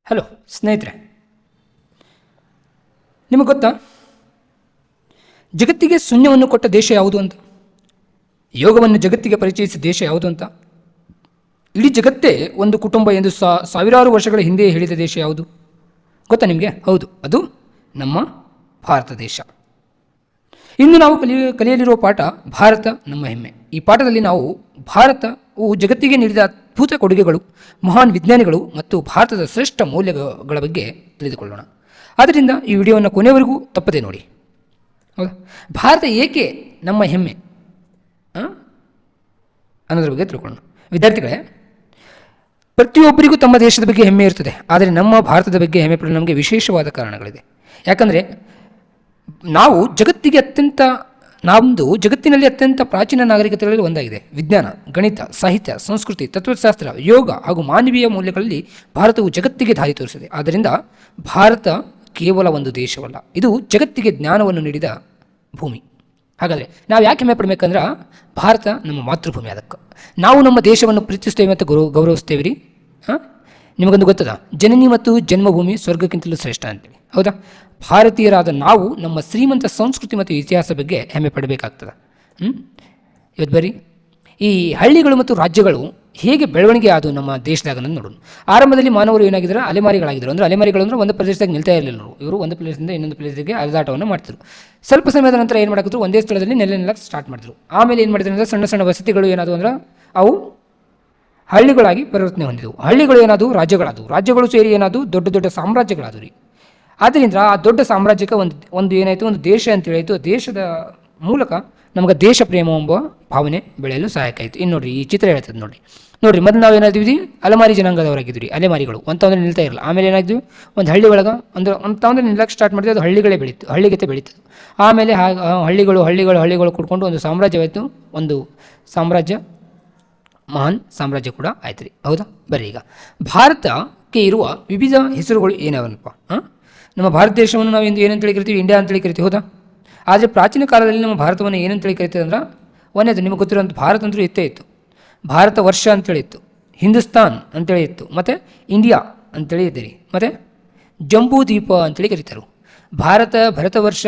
Hello ಸ್ನೇಹಿತರೆ, ನಿಮಗೆ ಗೊತ್ತಾ ಜಗತ್ತಿಗೆ ಶೂನ್ಯವನ್ನು ಕೊಟ್ಟ ದೇಶ ಯಾವುದು ಅಂತ? ಯೋಗವನ್ನು ಜಗತ್ತಿಗೆ ಪರಿಚಯಿಸಿದ ದೇಶ ಯಾವುದು ಅಂತ? ಇಡೀ ಜಗತ್ತೇ ಒಂದು ಕುಟುಂಬ ಎಂದು ಸಾವಿರಾರು ವರ್ಷಗಳ ಹಿಂದೆ ಹೇಳಿದ ದೇಶ ಯಾವುದು ಗೊತ್ತಾ ನಿಮಗೆ? ಹೌದು, ಅದು ನಮ್ಮ ಭಾರತ ದೇಶ. ಇಂದು ನಾವು ಕಲಿಯಲಿರುವ ಪಾಠ ಭಾರತ ನಮ್ಮ ಹೆಮ್ಮೆ. ಈ ಪಾಠದಲ್ಲಿ ನಾವು ಭಾರತವು ಜಗತ್ತಿಗೆ ನೀಡಿದ ಅದ್ಭುತ ಕೊಡುಗೆಗಳು, ಮಹಾನ್ ವಿಜ್ಞಾನಿಗಳು ಮತ್ತು ಭಾರತದ ಶ್ರೇಷ್ಠ ಮೌಲ್ಯಗಳ ಬಗ್ಗೆ ತಿಳಿದುಕೊಳ್ಳೋಣ. ಆದ್ದರಿಂದ ಈ ವಿಡಿಯೋವನ್ನು ಕೊನೆಯವರೆಗೂ ತಪ್ಪದೆ ನೋಡಿ. ಹೌದಾ? ಭಾರತ ಏಕೆ ನಮ್ಮ ಹೆಮ್ಮೆ ಅನ್ನೋದ್ರ ಬಗ್ಗೆ ತಿಳ್ಕೊಳ್ಳೋಣ. ವಿದ್ಯಾರ್ಥಿಗಳೇ, ಪ್ರತಿಯೊಬ್ಬರಿಗೂ ತಮ್ಮ ದೇಶದ ಬಗ್ಗೆ ಹೆಮ್ಮೆ ಇರ್ತದೆ, ಆದರೆ ನಮ್ಮ ಭಾರತದ ಬಗ್ಗೆ ಹೆಮ್ಮೆ ಪಡಲು ನಮಗೆ ವಿಶೇಷವಾದ ಕಾರಣಗಳಿದೆ. ಯಾಕಂದರೆ ನಾವು ಜಗತ್ತಿನಲ್ಲಿ ಅತ್ಯಂತ ಪ್ರಾಚೀನ ನಾಗರಿಕತೆಗಳಲ್ಲಿ ಒಂದಾಗಿದೆ. ವಿಜ್ಞಾನ, ಗಣಿತ, ಸಾಹಿತ್ಯ, ಸಂಸ್ಕೃತಿ, ತತ್ವಶಾಸ್ತ್ರ, ಯೋಗ ಹಾಗೂ ಮಾನವೀಯ ಮೌಲ್ಯಗಳಲ್ಲಿ ಭಾರತವು ಜಗತ್ತಿಗೆ ದಾರಿ ತೋರಿಸಿದೆ. ಆದ್ದರಿಂದ ಭಾರತ ಕೇವಲ ಒಂದು ದೇಶವಲ್ಲ, ಇದು ಜಗತ್ತಿಗೆ ಜ್ಞಾನವನ್ನು ನೀಡಿದ ಭೂಮಿ. ಹಾಗಾದರೆ ನಾವು ಯಾಕೆ ಹೆಮ್ಮೆ ಪಡಬೇಕಂದ್ರೆ ಭಾರತ ನಮ್ಮ ಮಾತೃಭೂಮಿ. ಅದಕ್ಕೆ ನಾವು ನಮ್ಮ ದೇಶವನ್ನು ಪ್ರೀತಿಸ್ತೇವೆ ಮತ್ತು ಗೌರವಿಸ್ತೇವೆ ರೀ. ನಿಮಗೊಂದು ಗೊತ್ತದ, ಜನನಿ ಮತ್ತು ಜನ್ಮಭೂಮಿ ಸ್ವರ್ಗಕ್ಕಿಂತಲೂ ಶ್ರೇಷ್ಠ ಅಂತೇಳಿ. ಹೌದಾ? ಭಾರತೀಯರಾದ ನಾವು ನಮ್ಮ ಶ್ರೀಮಂತ ಸಂಸ್ಕೃತಿ ಮತ್ತು ಇತಿಹಾಸ ಬಗ್ಗೆ ಹೆಮ್ಮೆ ಪಡಬೇಕಾಗ್ತದೆ. ಇವತ್ತು ಬರೀ ಈ ಹಳ್ಳಿಗಳು ಮತ್ತು ರಾಜ್ಯಗಳು ಹೇಗೆ ಬೆಳವಣಿಗೆ ಆದವು ನಮ್ಮ ದೇಶದಾಗ ಅನ್ನೋದು ನೋಡೋಣ. ಆರಂಭದಲ್ಲಿ ಮಾನವರು ಏನಾಗಿದ್ದಾರೆ? ಅಲೆಮಾರಿಗಳಾಗಿದ್ದರು. ಅಂದರೆ ಅಲೆಮಾರಿಗಳು ಅಂದರೆ ಒಂದು ಪ್ರದೇಶದಾಗ ನಿಲ್ತಾ ಇರಲಿಲ್ಲ. ಇವರು ಒಂದು ಪ್ಲೇಸಿಂದ ಇನ್ನೊಂದು ಪ್ಲೇಸಿಗೆ ಅಲೆದಾಟವನ್ನು ಮಾಡ್ತಿದ್ರು. ಸ್ವಲ್ಪ ಸಮಯದ ನಂತರ ಏನು ಮಾಡಿದ್ರು? ಒಂದೇ ಸ್ಥಳದಲ್ಲಿ ನೆಲೆನೆಲ್ಲಕ್ಕೆ ಸ್ಟಾರ್ಟ್ ಮಾಡಿದ್ರು. ಆಮೇಲೆ ಏನು ಮಾಡಿದ್ರು ಅಂದರೆ ಸಣ್ಣ ಸಣ್ಣ ವಸತಿಗಳು ಏನಾದವು ಅಂದ್ರೆ ಅವು ಹಳ್ಳಿಗಳಾಗಿ ಪರಿವರ್ತನೆ ಹೊಂದಿದವು. ಹಳ್ಳಿಗಳು ಏನಾದವು? ರಾಜ್ಯಗಳಾದವು. ರಾಜ್ಯಗಳು ಸೇರಿ ಏನಾದವು? ದೊಡ್ಡ ದೊಡ್ಡ ಸಾಮ್ರಾಜ್ಯಗಳಾದವು ರೀ. ಆದ್ದರಿಂದ ಆ ದೊಡ್ಡ ಸಾಮ್ರಾಜ್ಯಕ್ಕೆ ಒಂದು ಏನಾಯಿತು? ಒಂದು ದೇಶ ಅಂತೇಳಾಯಿತು. ದೇಶದ ಮೂಲಕ ನಮಗೆ ದೇಶ ಪ್ರೇಮ ಎಂಬ ಭಾವನೆ ಬೆಳೆಯಲು ಸಹಾಯಕ ಆಯಿತು. ಇನ್ನು ನೋಡಿರಿ, ಈ ಚಿತ್ರ ಹೇಳ್ತದೆ ನೋಡಿರಿ. ಮೊದಲು ನಾವು ಏನಾದ್ವಿ? ಅಲೆಮಾರಿ ಜನಾಂಗದವರಾಗಿದ್ವಿ. ಅಲೆಮಾರಿಗಳು ಒಂತಂದ್ರೆ ನಿಲ್ತಾ ಇರಲ್ಲ. ಆಮೇಲೆ ಏನಾದ್ವಿ? ಒಂದು ಹಳ್ಳಿ ಒಳಗೆ ಅಂತಂದ್ರೆ ನಿಲ್ಲಕ್ಕೆ ಸ್ಟಾರ್ಟ್ ಮಾಡಿದ್ವಿ. ಅದು ಹಳ್ಳಿಗಳೇ ಬೆಳೀತು, ಹಳ್ಳಿಗತೆ ಬೆಳೀತು. ಆಮೇಲೆ ಹಳ್ಳಿಗಳು ಕೂಡ್ಕೊಂಡು ಒಂದು ಸಾಮ್ರಾಜ್ಯವಾಯಿತು. ಒಂದು ಸಾಮ್ರಾಜ್ಯ, ಮಹಾನ್ ಸಾಮ್ರಾಜ್ಯ ಕೂಡ ಆಯ್ತು ರೀ. ಹೌದಾ? ಬರ್ರಿ, ಈಗ ಭಾರತಕ್ಕೆ ಇರುವ ವಿವಿಧ ಹೆಸರುಗಳು ಏನಾವನಪ್ಪ? ನಮ್ಮ ಭಾರತ ದೇಶವನ್ನು ನಾವು ಇಂದು ಏನಂತೇಳಿ ಕರಿತೀವಿ? ಇಂಡಿಯಾ ಅಂತೇಳಿ ಕರಿತೀವಿ. ಹೌದಾ? ಆದರೆ ಪ್ರಾಚೀನ ಕಾಲದಲ್ಲಿ ನಮ್ಮ ಭಾರತವನ್ನು ಏನಂತೇಳಿ ಕರಿತೀವಿ ಅಂದ್ರೆ, ಒಂದೇದು ನಿಮಗೆ ಗೊತ್ತಿರೋಂಥ ಭಾರತ ಅಂತೂ ಇತ್ತೇ ಇತ್ತು. ಭಾರತ ವರ್ಷ ಅಂತೇಳಿ ಇತ್ತು, ಹಿಂದೂಸ್ತಾನ್ ಅಂತೇಳಿ ಇತ್ತು, ಮತ್ತು ಇಂಡಿಯಾ ಅಂತೇಳಿ ಇದ್ದೀರಿ, ಮತ್ತು ಜಂಬೂ ದ್ವೀಪ ಅಂತೇಳಿ ಕರೀತಾರೆ. ಭರತ ವರ್ಷ,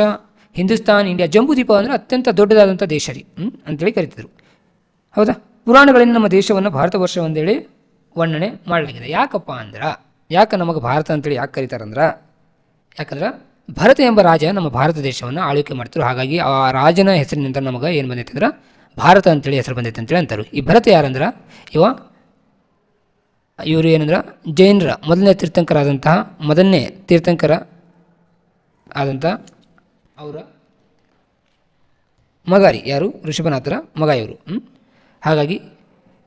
ಹಿಂದೂಸ್ತಾನ್, ಇಂಡಿಯಾ, ಜಂಬೂ ದ್ವೀಪ ಅಂದರೆ ಅತ್ಯಂತ ದೊಡ್ಡದಾದಂಥ ದೇಶ ರೀ ಅಂತೇಳಿ ಕರಿತಿದ್ರು. ಹೌದಾ? ಪುರಾಣಗಳಲ್ಲಿ ನಮ್ಮ ದೇಶವನ್ನು ಭಾರತ ವರ್ಷ ಒಂದೇಳಿ ವರ್ಣನೆ ಮಾಡಲಾಗಿದೆ. ಯಾಕೆ ನಮಗೆ ಭಾರತ ಅಂತೇಳಿ ಯಾಕೆ ಕರೀತಾರಂದ್ರೆ, ಯಾಕಂದ್ರೆ ಭರತ ಎಂಬ ರಾಜ ನಮ್ಮ ಭಾರತ ದೇಶವನ್ನು ಆಳ್ವಿಕೆ ಮಾಡ್ತಿದ್ರು. ಹಾಗಾಗಿ ಆ ರಾಜನ ಹೆಸರಿನಿಂದ ನಮಗೆ ಏನು ಬಂದೈತೆ ಅಂದ್ರೆ ಭಾರತ ಅಂತೇಳಿ ಹೆಸರು ಬಂದೈತೆ ಅಂತೇಳಿ ಅಂತಾರೆ. ಈ ಭರತ ಯಾರಂದ್ರೆ ಇವರು ಏನಂದ್ರೆ ಜೈನರ ಮೊದಲನೇ ತೀರ್ಥಂಕರ ಆದಂಥ ಅವರ ಮಗ ರೀ. ಯಾರು? ಋಷಭನಾಥರ ಮಗ ಇವರು. ಹಾಗಾಗಿ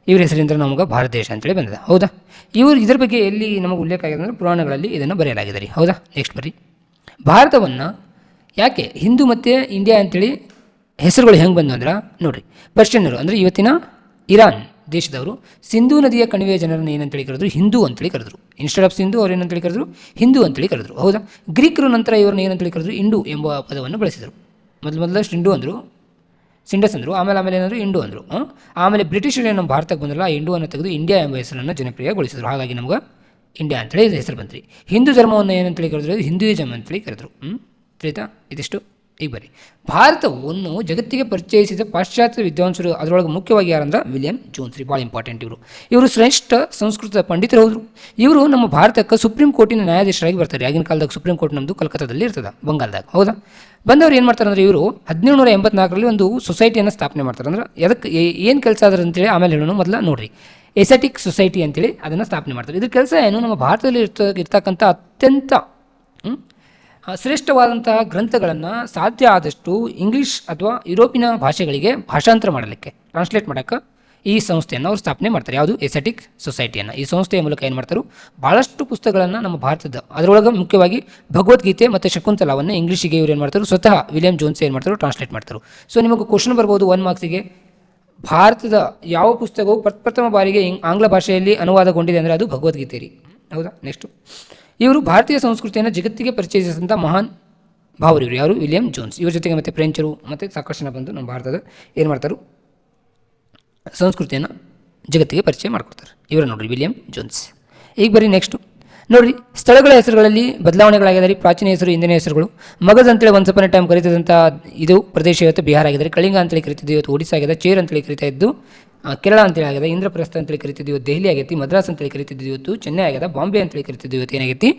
ಇವ್ರ ಹೆಸರಿಂದ ನಮಗೆ ಭಾರತ ದೇಶ ಅಂತೇಳಿ ಬಂದಿದೆ. ಹೌದಾ? ಇದ್ರ ಬಗ್ಗೆ ಎಲ್ಲಿ ನಮಗೆ ಉಲ್ಲೇಖ ಆಗಿದೆ ಅಂದರೆ ಪುರಾಣಗಳಲ್ಲಿ ಇದನ್ನು ಬರೆಯಲಾಗಿದೆ ರೀ. ಹೌದಾ? ನೆಕ್ಸ್ಟ್ ಬರ್ರಿ. ಭಾರತವನ್ನು ಯಾಕೆ ಹಿಂದೂ ಮತ್ತು ಇಂಡಿಯಾ ಅಂತೇಳಿ ಹೆಸರುಗಳು ಹೆಂಗೆ ಬಂದು ಅಂದ್ರೆ ನೋಡಿರಿ, ಪರ್ಷಿಯನ್ನರು ಅಂದರೆ ಇವತ್ತಿನ ಇರಾನ್ ದೇಶದವರು ಸಿಂಧೂ ನದಿಯ ಕಣಿವೆಯ ಜನರನ್ನು ಏನಂತೇಳಿ ಕರೆದ್ರು? ಹಿಂದೂ ಅಂತೇಳಿ ಕರೆದ್ರು. ಇನ್ಸ್ಟೆಡ್ ಆಫ್ ಸಿಂಧು ಅವ್ರು ಏನಂತೇಳಿ ಕರೆದ್ರು? ಹಿಂದೂ ಅಂತೇಳಿ ಕರೆದ್ರು. ಹೌದಾ? ಗ್ರೀಕರು ನಂತರ ಇವ್ರನ್ನ ಏನಂತೇಳಿ ಕರೆದ್ರು? ಇಂಡು ಎಂಬ ಪದವನ್ನು ಬಳಸಿದರು. ಮೊದಲಷ್ಟು ಇಂಡು ಅಂದರು, ಸಿಂಡಸ್ ಅಂದರು, ಆಮೇಲೆ ಏನಾದರೂ ಇಂಡು ಅಂದರು. ಆಮೇಲೆ ಬ್ರಿಟಿಷರು ನಮ್ಮ ಭಾರತಕ್ಕೆ ಬಂದ್ರಲ್ಲ, ಆ ಇಂಡುವನ್ನು ತೆಗೆದು ಇಂಡಿಯಾ ಎಂಬ ಹೆಸರನ್ನು ಜನಪ್ರಿಯಗೊಳಿಸಿದರು. ಹಾಗಾಗಿ ನಮ್ಗೆ ಇಂಡಿಯಾ ಅಂತೇಳಿ ಹೆಸರು ಬಂತ್ರಿ. ಹಿಂದೂ ಧರ್ಮವನ್ನು ಏನಂತೇಳಿ ಕರೆದ್ರು? ಹಿಂದೂಯಿಸಮ್ ಅಂತೇಳಿ ಕರೆದ್ರು. ತಿಳಿತಾ? ಇದಿಷ್ಟು. ಈಗ ಬರ್ರಿ, ಭಾರತವನ್ನು ಜಗತ್ತಿಗೆ ಪರಿಚಯಿಸಿದ ಪಾಶ್ಚಾತ್ಯ ವಿದ್ವಾಂಸರು ಅದರೊಳಗೆ ಮುಖ್ಯವಾಗಿ ಯಾರಂದ್ರೆ ವಿಲಿಯಂ ಜೋನ್ಸ್ ರೀ. ಭಾಳ ಇಂಪಾರ್ಟೆಂಟ್ ಇವರು ಶ್ರೇಷ್ಠ ಸಂಸ್ಕೃತ ಪಂಡಿತರು ಹೋದರು. ಇವರು ನಮ್ಮ ಭಾರತಕ್ಕೆ ಸುಪ್ರೀಂ ಕೋರ್ಟಿನ ನ್ಯಾಯಾಧೀಶರಾಗಿ ಬರ್ತಾರೆ. ಆಗಿನ ಕಾಲದಾಗ ಸುಪ್ರೀಂ ಕೋರ್ಟ್ ನಮ್ಮದು ಕಲ್ಕತ್ತಾದಲ್ಲಿ ಇರ್ತದೆ, ಬಂಗಾಲದಾಗ. ಹೌದಾ? ಬಂದವರು ಏನು ಮಾಡ್ತಾರೆ ಅಂದರೆ, ಇವರು 1784ರಲ್ಲಿ ಒಂದು ಸೊಸೈಟಿಯನ್ನು ಸ್ಥಾಪನೆ ಮಾಡ್ತಾರೆ. ಅಂದ್ರೆ ಅದಕ್ಕೆ ಏನು ಕೆಲಸ ಅದ್ರ ಅಂತೇಳಿ ಆಮೇಲೆ ಹೇಳೋಣ. ಮೊದಲ ನೋಡಿರಿ, ಎಸೆಟಿಕ್ ಸೊಸೈಟಿ ಅಂತೇಳಿ ಅದನ್ನು ಸ್ಥಾಪನೆ ಮಾಡ್ತಾರೆ. ಇದ್ರ ಕೆಲಸ ಏನು? ನಮ್ಮ ಭಾರತದಲ್ಲಿ ಇರ್ತಕ್ಕಂಥ ಅತ್ಯಂತ ಶ್ರೇಷ್ಠವಾದಂತಹ ಗ್ರಂಥಗಳನ್ನು ಸಾಧ್ಯ ಆದಷ್ಟು ಇಂಗ್ಲೀಷ್ ಅಥವಾ ಯುರೋಪಿನ ಭಾಷೆಗಳಿಗೆ ಭಾಷಾಂತರ ಮಾಡಲಿಕ್ಕೆ, ಟ್ರಾನ್ಸ್ಲೇಟ್ ಮಾಡೋಕ್ಕೆ ಈ ಸಂಸ್ಥೆಯನ್ನು ಅವರು ಸ್ಥಾಪನೆ ಮಾಡ್ತಾರೆ. ಯಾವುದು? ಎಸೆಟಿಕ್ ಸೊಸೈಟಿಯನ್ನು. ಈ ಸಂಸ್ಥೆಯ ಮೂಲಕ ಏನು ಮಾಡ್ತಾರೆ? ಭಾಳಷ್ಟು ಪುಸ್ತಕಗಳನ್ನು ನಮ್ಮ ಭಾರತದ ಅದರೊಳಗೆ ಮುಖ್ಯವಾಗಿ ಭಗವದ್ಗೀತೆ ಮತ್ತು ಶಕುಂತಲವನ್ನು ಇಂಗ್ಲೀಷಿಗೆ ಇವ್ರು ಏನು ಮಾಡ್ತಾರೆ? ಸ್ವತಃ ವಿಲಿಯಂ ಜೋನ್ಸ್ ಏನು ಮಾಡ್ತಾರೆ? ಟ್ರಾನ್ಸ್ಲೇಟ್ ಮಾಡ್ತಾರೆ. ಸೊ ನಿಮಗೆ ಕ್ವಶನ್ ಬರ್ಬೋದು 1 ಮಾರ್ಕ್ಸಿಗೆ, ಭಾರತದ ಯಾವ ಪುಸ್ತಕವು ಪ್ರಥಮ ಬಾರಿಗೆ ಆಂಗ್ಲ ಭಾಷೆಯಲ್ಲಿ ಅನುವಾದಗೊಂಡಿದೆ ಅಂದರೆ ಅದು ಭಗವದ್ಗೀತೆ ರೀ. ಹೌದಾ? ನೆಕ್ಸ್ಟು, ಇವರು ಭಾರತೀಯ ಸಂಸ್ಕೃತಿಯನ್ನು ಜಗತ್ತಿಗೆ ಪರಿಚಯಿಸಿದಂಥ ಮಹಾನ್ ಭಾವರು ಇವರು. ಯಾರು? William Jones. ಇವ್ರ ಜೊತೆಗೆ ಮತ್ತು ಫ್ರೆಂಚರು ಮತ್ತು ಸಾಕಷ್ಟು ಜನ ಬಂದು ನಮ್ಮ ಭಾರತದ ಏನು ಮಾಡ್ತಾರೆ? ಸಂಸ್ಕೃತಿಯನ್ನು ಜಗತ್ತಿಗೆ ಪರಿಚಯ ಮಾಡಿಕೊಡ್ತಾರೆ. ಇವರು ನೋಡಿರಿ, ವಿಲಿಯಂ ಜೋನ್ಸ್. ಈಗ ಬರೀ ನೆಕ್ಸ್ಟು, ನೋಡ್ರಿ, ಸ್ಥಳಗಳ ಹೆಸರುಗಳಲ್ಲಿ ಬದಲಾವಣೆಗಳಾಗಿದ್ದಾರೆ. ಪ್ರಾಚೀನ ಹೆಸರು, ಇಂದಿನ ಹೆಸರುಗಳು. ಮಗಧ ಅಂತೇಳಿ ಒನ್ಸ್ ಅಪಾನ್ ಎ ಟೈಮ್ ಕರೀತಿದ್ದಂಥ ಇದು ಪ್ರದೇಶ ಇವತ್ತು ಬಿಹಾರ ಆಗಿದೆ. ಕಳಿಂಗ ಅಂತೇಳಿ ಕರಿತಿದ್ದು ಇವತ್ತು ಒಡಿಶಾ ಆಗಿದೆ. ಚೇರ್ ಅಂತೇಳಿ ಕರಿತಾ ಇದ್ದು ಕೇರಳ ಅಂತೇಳಿ ಆಗಿದೆ. ಇಂದ್ರಪ್ರಸ್ಥ ಅಂತೇಳಿ ಕರಿತಿದ್ದು ಇವತ್ತು ದೆಹಲಿ ಆಗೈತಿ. ಮದ್ರಾಸ್ ಅಂತೇಳಿ ಕರಿತಿದ್ದು ಇವತ್ತು ಚೆನ್ನೈ ಆಗಿದೆ. ಬಾಂಬೆ ಅಂತೇಳಿ ಕರಿತಿದ್ದು ಇವತ್ತು ಏನಾಗೈತಿ,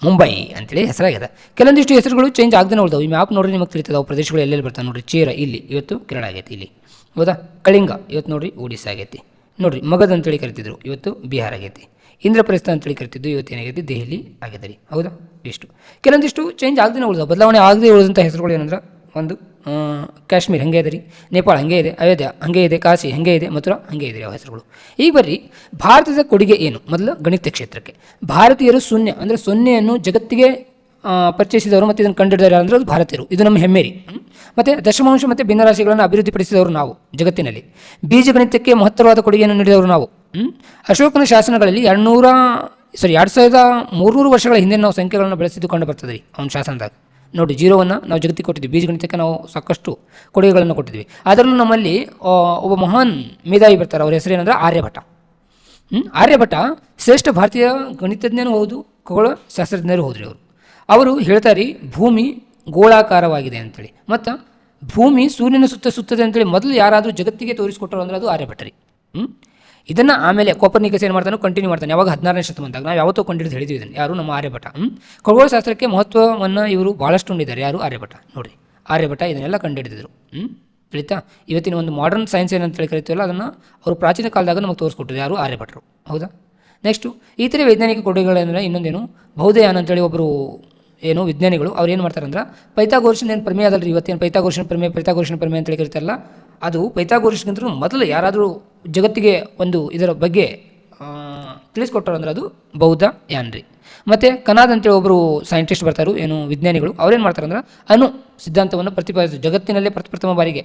ಮುಂಬೈ ಅಂತೇಳಿ ಹೆಸರಾಗಿದೆ. ಕೆಲವೊಂದಿಷ್ಟು ಹೆಸರುಗಳು ಚೇಂಜ್ ಆಗದೆ ಉಳಿದವು. ಈ ಮ್ಯಾಪ್ ನೋಡ್ರಿ ನಿಮಗೆ ತಿಳಿತದೆ, ಅವು ಪ್ರದೇಶಗಳು ಎಲ್ಲೆಲ್ಲಿ ಬರ್ತಾವೆ ನೋಡ್ರಿ. ಚೇರ ಇಲ್ಲಿ ಇವತ್ತು ಕೇರಳ ಆಗೈತಿ, ಇಲ್ಲಿ ಹೌದಾ. ಕಳಿಂಗ ಇವತ್ತು ನೋಡ್ರಿ ಒಡಿಶಾ ಆಗೈತಿ. ನೋಡ್ರಿ, ಮಗಧ ಅಂತೇಳಿ ಕರಿತಿದ್ರು ಇವತ್ತು ಬಿಹಾರ ಆಗೈತಿ. ಇಂದ್ರಪ್ರಸ್ಥ ಅಂತೇಳಿ ಕರಿತಿದ್ದು ಇವತ್ತು ಏನಾಗೈತಿ, ದೆಹಲಿ ಆಗಿದೆ ರೀ, ಹೌದಾ. ಇಷ್ಟು ಕೆಲವೊಂದಿಷ್ಟು ಚೇಂಜ್ ಆಗದೇ ಉಳಿದವು, ಬದಲಾವಣೆ ಆಗದೆ ಉಳಿದಂಥ ಹೆಸರುಗಳು ಏನಂದ್ರೆ, ಒಂದು ಕಾಶ್ಮೀರ್ ಹಾಗೆ ಇದೆ ರೀ, ನೇಪಾಳ ಹಾಗೆ ಇದೆ, ಅಯೋಧ್ಯ ಹಾಗೆ ಇದೆ, ಕಾಶಿ ಹಾಗೆ ಇದೆ, ಮಥುರಾ ಹಾಗೆ ಇದೆ ಯಾವ ಹೆಸರುಗಳು. ಈಗ ಬರ್ರಿ, ಭಾರತದ ಕೊಡುಗೆ ಏನು? ಮೊದಲು ಗಣಿತ ಕ್ಷೇತ್ರಕ್ಕೆ ಭಾರತೀಯರು ಶೂನ್ಯ ಅಂದರೆ ಸೊನ್ನೆಯನ್ನು ಜಗತ್ತಿಗೆ ಪರಿಚಯಿಸಿದವರು ಮತ್ತು ಇದನ್ನು ಕಂಡುಹಿಡಿದವರು ಅಂದರೆ ಅದು ಭಾರತೀಯರು. ಇದು ನಮ್ಮ ಹೆಮ್ಮೆ ರೀ. ಮತ್ತು ದಶಮಾಂಶ ಮತ್ತು ಭಿನ್ನರಾಶಿಗಳನ್ನು ಅಭಿವೃದ್ಧಿಪಡಿಸಿದವರು ನಾವು ಜಗತ್ತಿನಲ್ಲಿ. ಬೀಜಗಣಿತಕ್ಕೆ ಮಹತ್ತರವಾದ ಕೊಡುಗೆಯನ್ನು ನೀಡಿದವರು ನಾವು. ಅಶೋಕನ ಶಾಸನಗಳಲ್ಲಿ 2300 ವರ್ಷಗಳ ಹಿಂದೆ ನಾವು ಸಂಖ್ಯೆಗಳನ್ನು ಬೆಳೆಸಿದ್ದು ಕಂಡು ಬರ್ತದೆ ರೀ ಅವನ ಶಾಸನದಾಗ. ನೋಡಿ, ಜೀರೋವನ್ನು ನಾವು ಜಗತ್ತಿಗೆ ಕೊಟ್ಟಿದ್ವಿ. ಬೀಜಗಣಿತಕ್ಕೆ ನಾವು ಸಾಕಷ್ಟು ಕೊಡುಗೆಗಳನ್ನು ಕೊಟ್ಟಿದ್ವಿ. ಅದರಲ್ಲೂ ನಮ್ಮಲ್ಲಿ ಒಬ್ಬ ಮಹಾನ್ ಮೇಧಾವಿ ಬರ್ತಾರೆ. ಅವ್ರ ಹೆಸರೇನೆಂದ್ರೆ ಆರ್ಯಭಟ. ಆರ್ಯಭಟ ಶ್ರೇಷ್ಠ ಭಾರತೀಯ ಗಣಿತಜ್ಞನೂ ಹೌದು, ಖಗೋಳ ಶಾಸ್ತ್ರಜ್ಞರು ಹೋದ್ರಿ ಅವರು ಹೇಳ್ತಾರೆ ಭೂಮಿ ಗೋಳಾಕಾರವಾಗಿದೆ ಅಂತೇಳಿ, ಮತ್ತು ಭೂಮಿ ಸೂರ್ಯನ ಸುತ್ತ ಸುತ್ತದೆ ಅಂತೇಳಿ ಮೊದಲು ಯಾರಾದರೂ ಜಗತ್ತಿಗೆ ತೋರಿಸ್ಕೊಟ್ಟರು ಅಂದರೆ ಅದು ಆರ್ಯಭಟ ರೀ. ಇದನ್ನು ಆಮೇಲೆ ಕೋಪರ್ನಿಕಸ್ ಏನು ಮಾಡ್ತಾನೆ, ಕಂಟಿನ್ಯೂ ಮಾಡ್ತಾನೆ. ಯಾವಾಗ 16ನೇ ಶತಮಾನದಾಗ ನಾವು ಯಾವತ್ತೋ ಕಂಡಿದ್ದು ಹೇಳಿದ್ವಿ ಇದನ್ನು, ಯಾರು ನಮ್ಮ ಆರ್ಯಭಟ. ಖಗೋಳಶಾಸ್ತ್ರಕ್ಕೆ ಮಹತ್ವವನ್ನು ಇವರು ಭಾಳಷ್ಟು ಹೊಂದಿದ್ದಾರೆ. ಯಾರು? ಆರ್ಯಭಟ. ನೋಡಿರಿ, ಆರ್ಯಭಟ ಇದನ್ನೆಲ್ಲ ಕಂಡುಹಿಡಿದಿದ್ರು. ತಿಳಿತಾ? ಇವತ್ತಿನ ಒಂದು ಮಾಡರ್ನ್ ಸೈನ್ಸ್ ಏನಂತೇಳಿ ಕರಿತೀವಲ್ಲ, ಅದನ್ನು ಅವರು ಪ್ರಾಚೀನ ಕಾಲದಾಗ ನಮಗೆ ತೋರಿಸ್ಕೊಟ್ಟಿದ್ರು. ಯಾರು? ಆರ್ಯಭಟರು, ಹೌದಾ. ನೆಕ್ಸ್ಟು ಈ ಥರ ವೈಜ್ಞಾನಿಕ ಕೊಡುಗೆಗಳಂದರೆ ಇನ್ನೊಂದೇನು, ಬೌದ್ಧಯಾನ ಅಂತೇಳಿ ಒಬ್ಬರು ಏನು ವಿಜ್ಞಾನಿಗಳು ಅವ್ರು ಏನು ಮಾಡ್ತಾರೆ ಅಂದ್ರೆ, ಪೈಥಾಗೋರಸ್ನ ಏನು ಪ್ರಮೇಯ ಅದಲ್ಲ ರೀ, ಇವತ್ತೇನು ಪೈಥಾಗೋರಸ್ನ ಪ್ರಮೇಯ ಅಂತೇಳಿ ಕರಿತಾರಲ್ಲ, ಅದು ಪೈಥಾಗೋರಸ್ಗಿಂತಲೂ ಮೊದಲು ಯಾರಾದರೂ ಜಗತ್ತಿಗೆ ಒಂದು ಇದರ ಬಗ್ಗೆ ತಿಳಿಸ್ಕೊಟ್ಟರು ಅಂದ್ರೆ ಅದು ಬೌದ್ಧ ಯಾನ್ ರೀ. ಮತ್ತು ಕನಾದ್ ಅಂತೇಳಿ ಒಬ್ಬರು ಸೈಂಟಿಸ್ಟ್ ಬರ್ತಾರೆ, ಏನು ವಿಜ್ಞಾನಿಗಳು. ಅವ್ರೇನು ಮಾಡ್ತಾರೆ ಅಂದ್ರೆ, ಅಣು ಸಿದ್ಧಾಂತವನ್ನು ಪ್ರತಿಪಾದಿಸಿದ್ರು ಜಗತ್ತಿನಲ್ಲೇ ಪ್ರಥಮ ಬಾರಿಗೆ.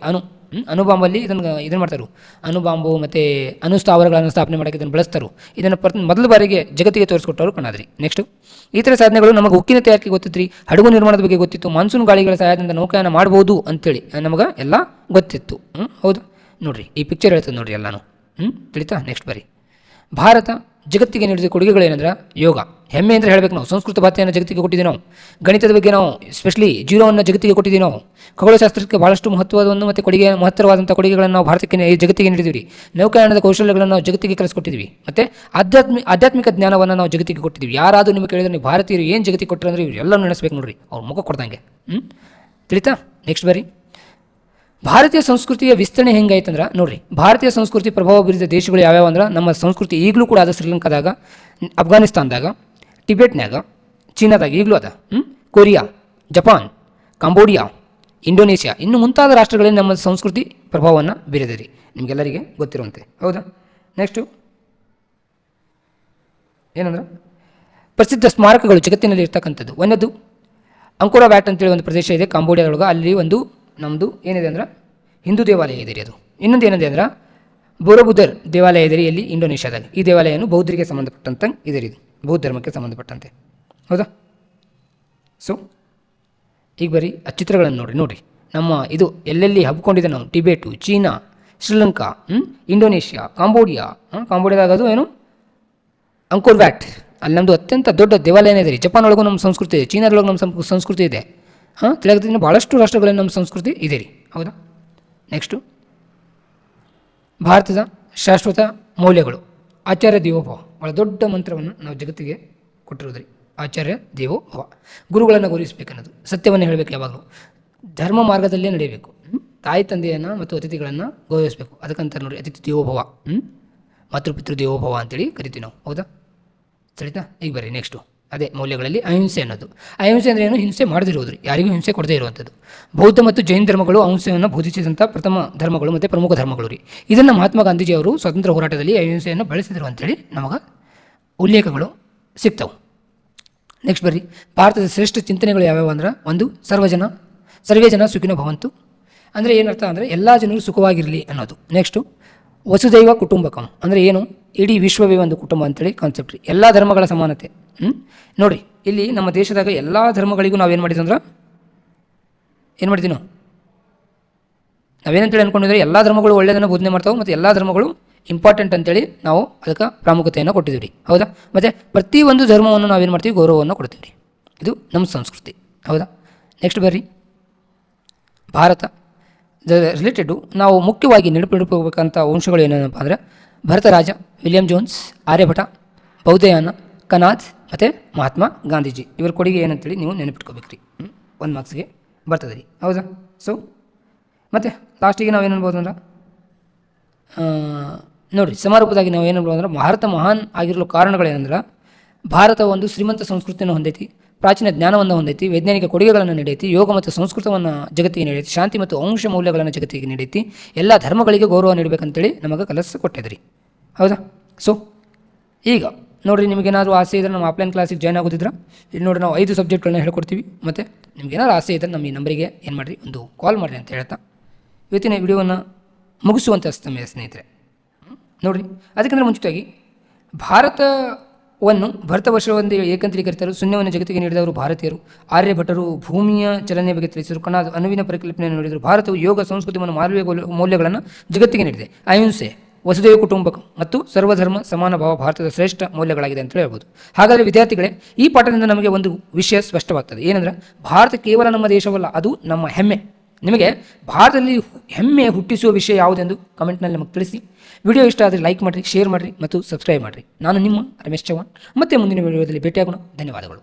ಅಣುಬಾಂಬಲ್ಲಿ ಇದನ್ನು ಮಾಡ್ತಾರೆ. ಅಣುಬಾಂಬು ಮತ್ತು ಅಣುಸ್ಥಾವರಗಳನ್ನು ಸ್ಥಾಪನೆ ಮಾಡೋಕ್ಕೆ ಇದನ್ನು ಬಳಸ್ತಾರೆ. ಇದನ್ನು ಮೊದಲ ಬಾರಿಗೆ ಜಗತ್ತಿಗೆ ತೋರಿಸ್ಕೊಟ್ಟವರು ಕನಾದ್ರಿ. ನೆಕ್ಸ್ಟು ಈ ಥರ ಸಾಧನೆಗಳು ನಮಗೆ ಉಕ್ಕಿನ ತಯಾರಿಕೆ ಗೊತ್ತಿತ್ತು ರೀ, ಹಡಗು ನಿರ್ಮಾಣದ ಬಗ್ಗೆ ಗೊತ್ತಿತ್ತು, ಮಾನ್ಸೂನ್ ಗಾಳಿಗಳ ಸಹಾಯದಿಂದ ನೌಕಾಯಾನ ಮಾಡ್ಬೋದು ಅಂತೇಳಿ ನಮಗೆ ಎಲ್ಲ ಗೊತ್ತಿತ್ತು. ಹೌದು, ನೋಡಿರಿ ಈ ಪಿಕ್ಚರ್ ಹೇಳ್ತದೆ ನೋಡಿರಿ ಎಲ್ಲಾನು. ತಿಳಿತಾ? ನೆಕ್ಸ್ಟ್ ಬರೀ, ಭಾರತ ಜಗತ್ತಿಗೆ ನೀಡಿದ ಕೊಡುಗೆಗಳೇನೆಂದ್ರೆ ಯೋಗ. ಹೆಮ್ಮೆ ಅಂದರೆ ಹೇಳಬೇಕು ನಾವು. ಸಂಸ್ಕೃತ ಭಾಷೆಯನ್ನು ಜಗತ್ತಿಗೆ ಕೊಟ್ಟಿದ್ದೀವಿ ನಾವು. ಗಣಿತದ ಬಗ್ಗೆ ನಾವು ಸ್ಪೆಷಲಿ ಜೀರೋವನ್ನು ಜಗತ್ತಿಗೆ ಕೊಟ್ಟಿದ್ದೀವಿ ನಾವು. ಖಗೋಳಶಾಸ್ತ್ರಕ್ಕೆ ಭಾಳಷ್ಟು ಮಹತ್ವವನ್ನು ಮತ್ತು ಮಹತ್ತರವಾದಂಥ ಕೊಡುಗೆಗಳನ್ನು ನಾವು ಭಾರತಕ್ಕೆ ಜಗತ್ತಿಗೆ ನೀಡಿದ್ದೀವಿ ರೀ. ನೌಕಾಯಾನದ ಕೌಶಲ್ಯಗಳನ್ನು ನಾವು ಜಗತ್ತಿಗೆ ಕಲಿಸ್ಕೊಟ್ಟಿದ್ವಿ. ಮತ್ತು ಆಧ್ಯಾತ್ಮಿಕ ಜ್ಞಾನವನ್ನು ನಾವು ಜಗತ್ತಿಗೆ ಕೊಟ್ಟಿದ್ದೀವಿ. ಯಾರಾದರೂ ನಿಮಗೆ ಕೇಳಿದ್ರೆ ನೀವು ಭಾರತೀಯರು ಏನು ಜಗತ್ತಿಗೆ ಕೊಟ್ಟರು ಅಂದರೆ ಇವರು ಎಲ್ಲರೂ ನೆನೆಸ್ಬೇಕು ನೋಡಿರಿ, ಅವ್ರು ಮುಖ ಕೊಡ್ದಂಗೆ. ತಿಳಿತಾ? ನೆಕ್ಸ್ಟ್ ಬರೀ, ಭಾರತೀಯ ಸಂಸ್ಕೃತಿಯ ವಿಸ್ತರಣೆ ಹೆಂಗಾಯ್ತಂದ್ರೆ ನೋಡಿರಿ, ಭಾರತೀಯ ಸಂಸ್ಕೃತಿ ಪ್ರಭಾವ ಬೀರಿದ ದೇಶಗಳು ಯಾವ್ಯಾವ ಅಂದ್ರೆ, ನಮ್ಮ ಸಂಸ್ಕೃತಿ ಈಗಲೂ ಕೂಡ ಅದ. ಶ್ರೀಲಂಕಾದಾಗ, ಅಫ್ಘಾನಿಸ್ತಾನದಾಗ, ಟಿಬೆಟ್ನಾಗ, ಚೀನಾದಾಗ ಈಗಲೂ ಅದ. ಕೊರಿಯಾ, ಜಪಾನ್, ಕಾಂಬೋಡಿಯಾ, ಇಂಡೋನೇಷ್ಯಾ ಇನ್ನು ಮುಂತಾದ ರಾಷ್ಟ್ರಗಳಲ್ಲಿ ನಮ್ಮ ಸಂಸ್ಕೃತಿ ಪ್ರಭಾವವನ್ನು ಬೀರಿದೆ ರೀ, ನಿಮಗೆಲ್ಲರಿಗೆ ಗೊತ್ತಿರುವಂತೆ, ಹೌದಾ. ನೆಕ್ಸ್ಟು ಏನಂದ್ರೆ, ಪ್ರಸಿದ್ಧ ಸ್ಮಾರಕಗಳು ಜಗತ್ತಿನಲ್ಲಿ ಇರ್ತಕ್ಕಂಥದ್ದು. ಒಂದದ್ದು ಅಂಕೋರಾ ವ್ಯಾಟ್ ಅಂತೇಳಿ ಒಂದು ಪ್ರದೇಶ ಇದೆ ಕಾಂಬೋಡಿಯಾದೊಳಗೆ. ಅಲ್ಲಿ ಒಂದು ನಮ್ಮದು ಏನಿದೆ ಅಂದ್ರೆ ಹಿಂದೂ ದೇವಾಲಯ ಇದೆ ರೀ ಅದು. ಇನ್ನೊಂದು ಏನಿದೆ ಅಂದ್ರೆ ಬೋರೋಬುದರ್ ದೇವಾಲಯ ಇದೆ ರೀ ಎಲ್ಲಿ, ಇಂಡೋನೇಷ್ಯಾದಾಗ. ಈ ದೇವಾಲಯನು ಬೌದ್ಧರಿಗೆ ಸಂಬಂಧಪಟ್ಟಂತೆ ಇದೆ ರೀ, ಇದು ಬೌದ್ಧ ಧರ್ಮಕ್ಕೆ ಸಂಬಂಧಪಟ್ಟಂತೆ, ಹೌದಾ. ಸೊ ಈಗ ಬರೀ ಆ ಚಿತ್ರಗಳನ್ನು ನೋಡಿರಿ ನಮ್ಮ ಇದು ಎಲ್ಲೆಲ್ಲಿ ಹಬ್ಕೊಂಡಿದೆ ನಾವು. ಟಿಬೇಟು, ಚೀನಾ, ಶ್ರೀಲಂಕಾ, ಇಂಡೋನೇಷ್ಯಾ, ಕಾಂಬೋಡಿಯಾದಾಗ ಅದು ಏನು ಅಂಕೋರ್ ವ್ಯಾಟ್, ಅಲ್ಲಿ ನಮ್ಮದು ಅತ್ಯಂತ ದೊಡ್ಡ ದೇವಾಲಯನೇ ಇದೆ ರೀ. ಜಪಾನ್ ಒಳಗೂ ನಮ್ಮ ಸಂಸ್ಕೃತಿ ಇದೆ, ಚೀನಾದೊಳಗೆ ನಮ್ಮ ಸಂಸ್ಕೃತಿ ಇದೆ. ತಿಳಿಯೋದ್ರಿಂದ ಭಾಳಷ್ಟು ರಾಷ್ಟ್ರಗಳಲ್ಲಿ ನಮ್ಮ ಸಂಸ್ಕೃತಿ ಇದೆ ರೀ, ಹೌದಾ. ನೆಕ್ಸ್ಟು ಭಾರತದ ಶಾಶ್ವತ ಮೌಲ್ಯಗಳು. ಆಚಾರ್ಯ ದೇವೋಭವ ಭಾಳ ದೊಡ್ಡ ಮಂತ್ರವನ್ನು ನಾವು ಜಗತ್ತಿಗೆ ಕೊಟ್ಟಿರೋದು ರೀ. ಆಚಾರ್ಯ ದೇವೋಭವ, ಗುರುಗಳನ್ನು ಗೌರವಿಸಬೇಕನ್ನೋದು, ಸತ್ಯವನ್ನು ಹೇಳಬೇಕು, ಯಾವಾಗಲೂ ಧರ್ಮ ಮಾರ್ಗದಲ್ಲೇ ನಡೆಯಬೇಕು, ತಾಯಿ ತಂದೆಯನ್ನು ಮತ್ತು ಅತಿಥಿಗಳನ್ನು ಗೌರವಿಸಬೇಕು. ಅದಕ್ಕಂತ ನೋಡಿ ಅತಿಥಿ ದೇವೋಭವ, ಮಾತೃಪಿತೃ ದೇವೋಭವ ಅಂತೇಳಿ ಕರಿತೀವಿ ನಾವು, ಹೌದಾ. ಸರಿತಾ? ಈಗ ಬರ್ರಿ ನೆಕ್ಸ್ಟು ಅದೇ ಮೌಲ್ಯಗಳಲ್ಲಿ ಅಹಿಂಸೆ ಅನ್ನೋದು. ಅಹಿಂಸೆ ಅಂದರೆ ಏನು? ಹಿಂಸೆ ಮಾಡದಿರೋದು ರೀ, ಯಾರಿಗೂ ಹಿಂಸೆ ಕೊಡದೇ ಇರುವಂಥದ್ದು. ಬೌದ್ಧ ಮತ್ತು ಜೈನ ಧರ್ಮಗಳು ಅಹಿಂಸೆಯನ್ನು ಬೋಧಿಸಿದಂಥ ಪ್ರಥಮ ಧರ್ಮಗಳು ಮತ್ತು ಪ್ರಮುಖ ಧರ್ಮಗಳು ರೀ. ಇದನ್ನು ಮಹಾತ್ಮ ಗಾಂಧೀಜಿಯವರು ಸ್ವಾತಂತ್ರ್ಯ ಹೋರಾಟದಲ್ಲಿ ಅಹಿಂಸೆಯನ್ನು ಬಳಸಿದರು ಅಂತೇಳಿ ನಮಗೆ ಉಲ್ಲೇಖಗಳು ಸಿಗ್ತವೆ. ನೆಕ್ಸ್ಟ್ ಬರ್ರಿ, ಭಾರತದ ಶ್ರೇಷ್ಠ ಚಿಂತನೆಗಳು ಯಾವ್ಯಾವ ಅಂದ್ರೆ, ಒಂದು ಸರ್ವೇ ಜನ ಸುಖಿನೋ ಭವಂತು ಅಂದರೆ ಏನರ್ಥ ಅಂದರೆ ಎಲ್ಲ ಜನರು ಸುಖವಾಗಿರಲಿ ಅನ್ನೋದು. ನೆಕ್ಸ್ಟು ವಸುದೈವ ಕುಟುಂಬಕಂ ಅಂದರೆ ಏನು? ಇಡೀ ವಿಶ್ವವೇ ಒಂದು ಕುಟುಂಬ ಅಂತೇಳಿ ಕಾನ್ಸೆಪ್ಟ್ ರೀ. ಎಲ್ಲ ಧರ್ಮಗಳ ಸಮಾನತೆ. ನೋಡಿ, ಇಲ್ಲಿ ನಮ್ಮ ದೇಶದಾಗ ಎಲ್ಲ ಧರ್ಮಗಳಿಗೂ ನಾವೇನು ಮಾಡಿದ್ವಿ ಅಂದ್ರೆ, ಏನು ಮಾಡಿದ್ದೀವಿ ನಾವೇನಂತೇಳಿ ಅಂದ್ಕೊಂಡಿದ್ರೆ ಎಲ್ಲ ಧರ್ಮಗಳು ಒಳ್ಳೆಯದನ್ನು ಬೋಧನೆ ಮಾಡ್ತಾವೆ ಮತ್ತು ಎಲ್ಲ ಧರ್ಮಗಳು ಇಂಪಾರ್ಟೆಂಟ್ ಅಂತೇಳಿ ನಾವು ಅದಕ್ಕೆ ಪ್ರಾಮುಖ್ಯತೆಯನ್ನು ಕೊಟ್ಟಿದ್ದೀವಿ ರೀ. ಹೌದಾ? ಮತ್ತು ಪ್ರತಿಯೊಂದು ಧರ್ಮವನ್ನು ನಾವೇನು ಮಾಡ್ತೀವಿ, ಗೌರವವನ್ನು ಕೊಡ್ತೀವಿ ರೀ. ಇದು ನಮ್ಮ ಸಂಸ್ಕೃತಿ. ಹೌದಾ? ನೆಕ್ಸ್ಟ್ ಬರ್ರಿ, ಭಾರತ ರಿಲೇಟೆಡು ನಾವು ಮುಖ್ಯವಾಗಿ ನೆನಪಿಡಬೇಕಂತ ಅಂಶಗಳು ಏನೇನಪ್ಪ ಅಂದರೆ ಭರತ ರಾಜ, ವಿಲಿಯಂ ಜೋನ್ಸ್, ಆರ್ಯಭಟ, ಬೌದ್ಧಯಾನ, ಕನಾದ್ ಮತ್ತು ಮಹಾತ್ಮ ಗಾಂಧೀಜಿ ಇವರ ಕೊಡುಗೆ ಏನಂತೇಳಿ ನೀವು ನೆನಪಿಟ್ಕೋಬೇಕು ರೀ. 1 ಮಾರ್ಕ್ಸ್ಗೆ ಬರ್ತದೆ ರೀ. ಹೌದಾ? ಸೊ ಮತ್ತು ಲಾಸ್ಟಿಗೆ ನಾವು ಏನು ಅನ್ಬೋದು ಅಂದ್ರೆ ನೋಡಿರಿ, ಸಮಾರೋಪದಾಗಿ ನಾವು ಏನು ಅನ್ಬೋದು ಅಂದ್ರೆ ಭಾರತ ಮಹಾನ್ ಆಗಿರಲು ಕಾರಣಗಳೇನಂದ್ರೆ ಭಾರತ ಒಂದು ಶ್ರೀಮಂತ ಸಂಸ್ಕೃತಿಯನ್ನು ಹೊಂದೈತಿ, ಪ್ರಾಚೀನ ಜ್ಞಾನವನ್ನು ಹೊಂದೈತಿ, ವೈಜ್ಞಾನಿಕ ಕೊಡುಗೆಗಳನ್ನು ನೀಡೈತಿ, ಯೋಗ ಮತ್ತು ಸಂಸ್ಕೃತವನ್ನು ಜಗತ್ತಿಗೆ ನೀಡೈತಿ, ಶಾಂತಿ ಮತ್ತು ಅಂಶ ಮೌಲ್ಯಗಳನ್ನು ಜಗತ್ತಿಗೆ ನೀಡೈತಿ, ಎಲ್ಲ ಧರ್ಮಗಳಿಗೆ ಗೌರವ ನೀಡಬೇಕಂತೇಳಿ ನಮಗೆ ಕಲಿಸಿ ಕೊಟ್ಟಿದ್ರಿ. ಹೌದಾ? ಸೊ ಈಗ ನೋಡಿರಿ, ನಿಮಗೇನಾದರೂ ಆಸೆ ಇದ್ದರೆ ನಮ್ಮ ಆಫ್ಲೈನ್ ಕ್ಲಾಸಿಗೆ ಜಾಯ್ನ್ ಆಗೋದಿದ್ರೆ ಇಲ್ಲಿ ನೋಡಿ ನಾವು 5 ಸಬ್ಜೆಕ್ಟ್ಗಳನ್ನ ಹೇಳ್ಕೊಡ್ತೀವಿ. ಮತ್ತು ನಿಮಗೇನಾದ್ರು ಆಸೆ ಇದ್ದರೆ ನಮ್ಮ ಈ ನಂಬರಿಗೆ ಏನು ಮಾಡಿರಿ, ಒಂದು ಕಾಲ್ ಮಾಡಿರಿ ಅಂತ ಹೇಳ್ತಾ ಇವತ್ತಿನ ವಿಡಿಯೋವನ್ನು ಮುಗಿಸುವಂಥ ಸಮಯ ಸ್ನೇಹಿತರೆ. ನೋಡಿರಿ, ಅದಕ್ಕಿಂತ ಮುಂಚಿತವಾಗಿ ಭಾರತವನ್ನು ಭರತ ವರ್ಷವೆಂದು ಏಕಂತ್ರೀಕರಿಸಿದರು, ಶೂನ್ಯವನ್ನು ಜಗತ್ತಿಗೆ ನೀಡಿದವರು ಭಾರತೀಯರು, ಆರ್ಯಭಟರು ಭೂಮಿಯ ಚಲನೆಯ ಬಗ್ಗೆ ತಿಳಿಸಿದರು, ಕಣಾದ ಅಣುವಿನ ಪರಿಕಲ್ಪನೆಯನ್ನು ನೀಡಿದರು, ಭಾರತವು ಯೋಗ ಸಂಸ್ಕೃತಿಯನ್ನು ಮಾನವೀಯ ಮೌಲ್ಯಗಳನ್ನು ಜಗತ್ತಿಗೆ ನೀಡಿದೆ, ಅಹಿಂಸೆ, ವಸುದೈವ ಕುಟುಂಬಕ ಮತ್ತು ಸರ್ವಧರ್ಮ ಸಮಾನ ಭಾವ ಭಾರತದ ಶ್ರೇಷ್ಠ ಮೌಲ್ಯಗಳಾಗಿದೆ ಅಂತ ಹೇಳ್ಬೋದು. ಹಾಗಾದರೆ ವಿದ್ಯಾರ್ಥಿಗಳೇ, ಈ ಪಾಠದಿಂದ ನಮಗೆ ಒಂದು ವಿಷಯ ಸ್ಪಷ್ಟವಾಗ್ತದೆ. ಏನಂದ್ರೆ ಭಾರತ ಕೇವಲ ನಮ್ಮ ದೇಶವಲ್ಲ, ಅದು ನಮ್ಮ ಹೆಮ್ಮೆ. ನಿಮಗೆ ಭಾರತದಲ್ಲಿ ಹೆಮ್ಮೆ ಹುಟ್ಟಿಸುವ ವಿಷಯ ಯಾವುದೆಂದು ಕಮೆಂಟ್ನಲ್ಲಿ ನಮಗೆ ತಿಳಿಸಿ. ವಿಡಿಯೋ ಇಷ್ಟ ಆದರೆ ಲೈಕ್ ಮಾಡಿರಿ, ಶೇರ್ ಮಾಡಿರಿ ಮತ್ತು ಸಬ್ಸ್ಕ್ರೈಬ್ ಮಾಡಿರಿ. ನಾನು ನಿಮ್ಮ ರಮೇಶ್ ಚವ್ಹಾಣ್. ಮತ್ತೆ ಮುಂದಿನ ವಿಡಿಯೋದಲ್ಲಿ ಭೇಟಿಯಾಗೋಣ. ಧನ್ಯವಾದಗಳು.